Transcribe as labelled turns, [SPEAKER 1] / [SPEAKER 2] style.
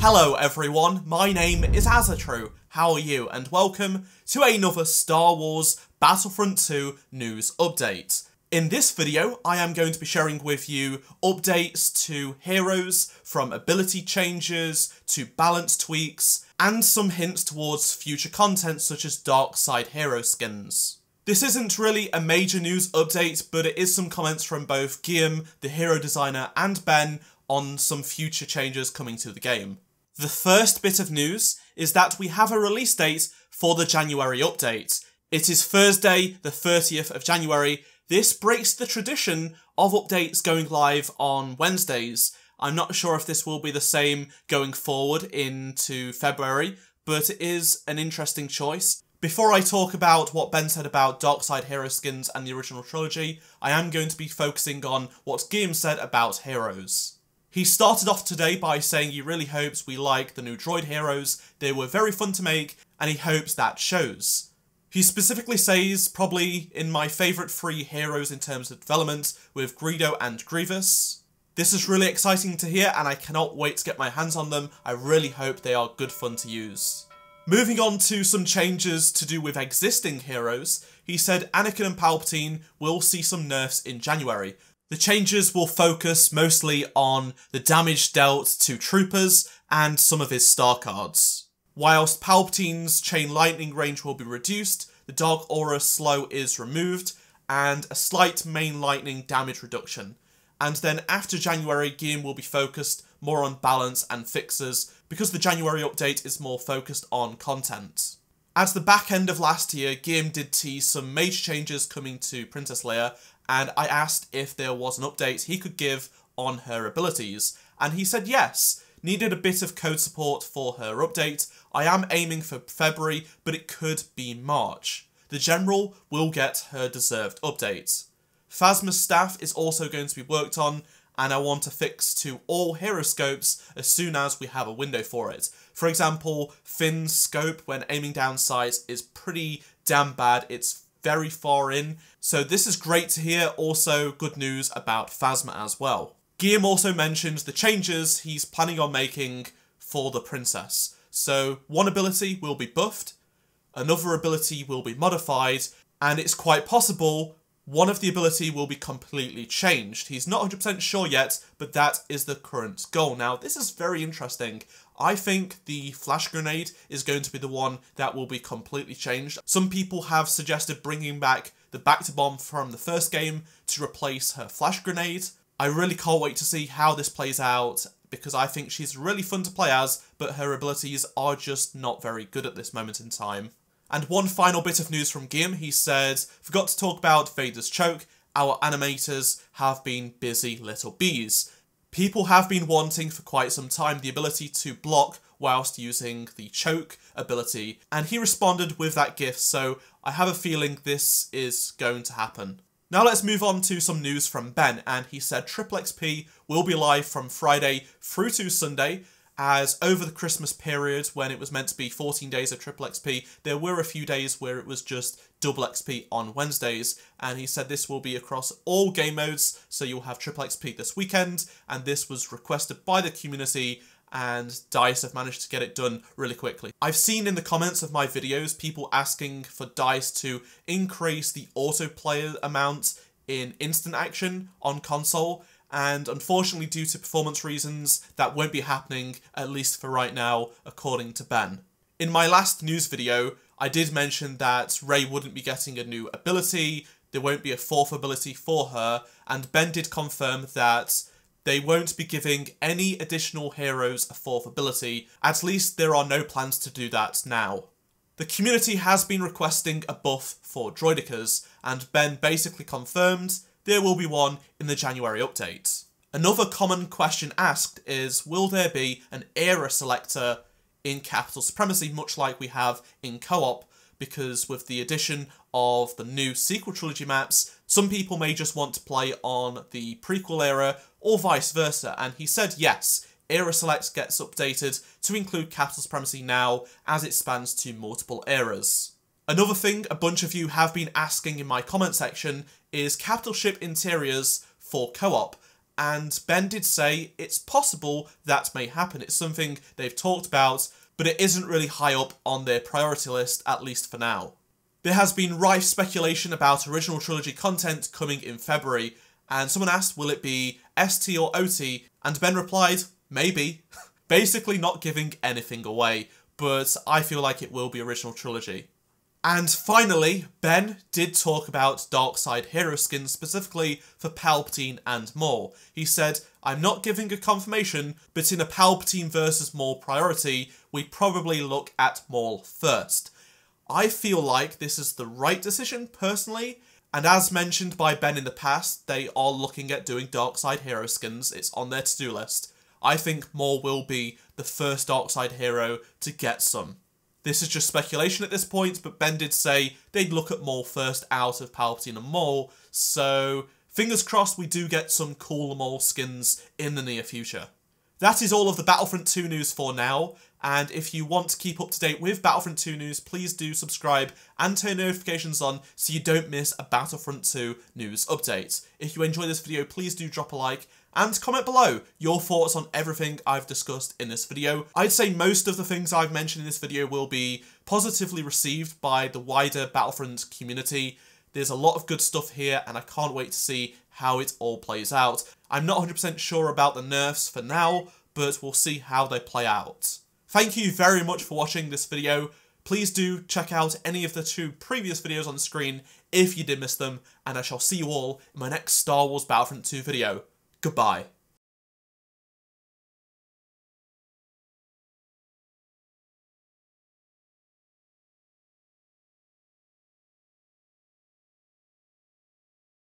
[SPEAKER 1] Hello everyone, my name is Azatru. How are you? And welcome to another Star Wars Battlefront 2 news update. In this video, I am going to be sharing with you updates to heroes, from ability changes to balance tweaks, and some hints towards future content such as Darkside hero skins. This isn't really a major news update, but it is some comments from both Guillaume, the hero designer, and Ben on some future changes coming to the game. The first bit of news is that we have a release date for the January update. It is Thursday, the 30th of January. This breaks the tradition of updates going live on Wednesdays. I'm not sure if this will be the same going forward into February, but it is an interesting choice. Before I talk about what Ben said about Darkside hero skins and the original trilogy, I am going to be focusing on what Guillaume said about heroes. He started off today by saying he really hopes we like the new droid heroes, they were very fun to make, and he hopes that shows. He specifically says, probably in my favourite three heroes in terms of development, with Greedo and Grievous. This is really exciting to hear and I cannot wait to get my hands on them. I really hope they are good fun to use. Moving on to some changes to do with existing heroes, he said Anakin and Palpatine will see some nerfs in January. The changes will focus mostly on the damage dealt to troopers and some of his star cards. Whilst Palpatine's chain lightning range will be reduced, the Dark Aura slow is removed, and a slight main lightning damage reduction. And then after January, Guillaume will be focused more on balance and fixes, because the January update is more focused on content. At the back end of last year, Guillaume did tease some major changes coming to Princess Leia, and I asked if there was an update he could give on her abilities, and he said yes. Needed a bit of code support for her update. I am aiming for February, but it could be March. The General will get her deserved update. Phasma's staff is also going to be worked on, and I want to fix to all hero scopes as soon as we have a window for it. For example, Finn's scope when aiming down sights is pretty damn bad. It's very far in, so this is great to hear. Also good news about Phasma as well. Guillaume also mentioned the changes he's planning on making for the princess. So one ability will be buffed, another ability will be modified, and it's quite possible one of the ability will be completely changed. He's not 100% sure yet, but that is the current goal. Now, this is very interesting. I think the flash grenade is going to be the one that will be completely changed. Some people have suggested bringing back the back-to-bomb from the first game to replace her flash grenade. I really can't wait to see how this plays out, because I think she's really fun to play as, but her abilities are just not very good at this moment in time. And one final bit of news from Guillaume, he said, forgot to talk about Vader's choke. Our animators have been busy little bees. People have been wanting for quite some time the ability to block whilst using the choke ability, and he responded with that gift, so I have a feeling this is going to happen. Now let's move on to some news from Ben, and he said Triple XP will be live from Friday through to Sunday, as over the Christmas period, when it was meant to be 14 days of Triple XP, there were a few days where it was just Double XP on Wednesdays, and he said this will be across all game modes, so you'll have Triple XP this weekend, and this was requested by the community, and DICE have managed to get it done really quickly. I've seen in the comments of my videos people asking for DICE to increase the autoplayer amount in instant action on console, and unfortunately due to performance reasons that won't be happening, at least for right now, according to Ben. In my last news video, I did mention that Rey wouldn't be getting a new ability, there won't be a fourth ability for her, and Ben did confirm that they won't be giving any additional heroes a fourth ability. At least there are no plans to do that now. The community has been requesting a buff for Droidekas, and Ben basically confirmed there will be one in the January update. Another common question asked is, will there be an era selector in Capital Supremacy, much like we have in co-op? Because with the addition of the new sequel trilogy maps, some people may just want to play on the prequel era or vice versa, and he said yes, Era Select gets updated to include Capital Supremacy now, as it spans to multiple eras. Another thing a bunch of you have been asking in my comment section is capital ship interiors for co-op, and Ben did say it's possible that may happen. It's something they've talked about, but it isn't really high up on their priority list, at least for now. There has been rife speculation about original trilogy content coming in February, and someone asked, will it be ST or OT? And Ben replied, maybe. Basically not giving anything away, but I feel like it will be original trilogy. And finally, Ben did talk about Darkside hero skins specifically for Palpatine and Maul. He said, I'm not giving a confirmation, but in a Palpatine versus Maul priority, we'd probably look at Maul first. I feel like this is the right decision, personally, and as mentioned by Ben in the past, they are looking at doing Darkside hero skins. It's on their to-do list. I think Maul will be the first Darkside hero to get some. This is just speculation at this point, but Ben did say they'd look at Maul first out of Palpatine and Maul, so fingers crossed we do get some cool Maul skins in the near future. That is all of the Battlefront 2 news for now, and if you want to keep up to date with Battlefront 2 news, please do subscribe and turn notifications on so you don't miss a Battlefront 2 news update. If you enjoy this video, please do drop a like and comment below your thoughts on everything I've discussed in this video. I'd say most of the things I've mentioned in this video will be positively received by the wider Battlefront community. There's a lot of good stuff here and I can't wait to see how it all plays out. I'm not 100% sure about the nerfs for now, but we'll see how they play out. Thank you very much for watching this video. Please do check out any of the 2 previous videos on the screen if you did miss them, and I shall see you all in my next Star Wars Battlefront 2 video. Goodbye.